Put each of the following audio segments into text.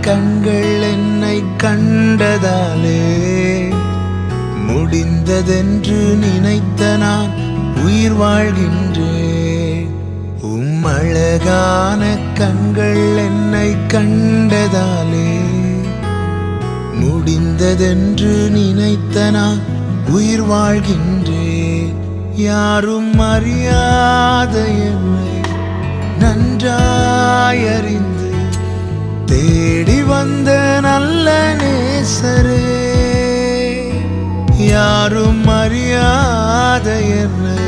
கண்கள் என்னை கண்டதாலே முடிந்ததென்று நினைத்த நான் உயிர் வாழ்கின்றேன். அழகான கண்கள் என்னை கண்டதாலே முடிந்ததென்று நினைத்த நான் உயிர் வாழ்கின்றேன். யாரும் அறியாத என்னை நன்றாய் அறிந்து தேடி வந்த நல்ல நேசரே, யாரும் அறியாத என்னை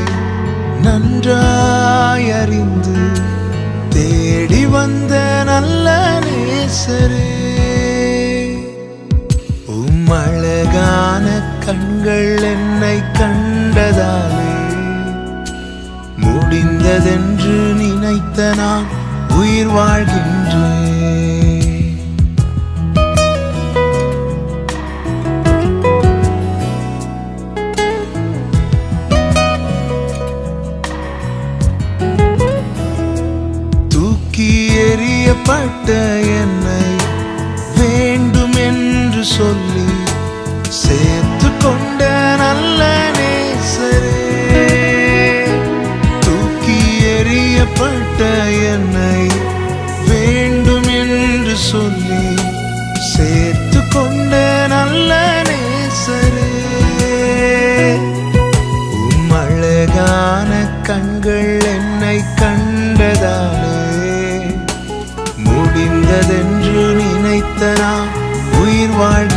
நன்றாய் அறிந்து தேடி வந்த நல்ல நேசரே, அழகான கண்கள் என்னை கண்டதாலே முடிந்ததென்று நினைத்த நான் உயிர் வாழ்கின்றேன். தூக்கி எறியப்பட்ட என்னை வேண்டும் என்று சொல்லி சேர்த்து கொண்ட நல்ல நேசரே, தூக்கி எறியப்பட்ட என்னை வேண்டும் என்று சொல்லி சேர்த்து கொண்ட நல்ல நேசரே, அழகான கண்கள் என்னை கண்டதாலே முடிந்ததென்று நினைத்த நான் உயிர் வாழ்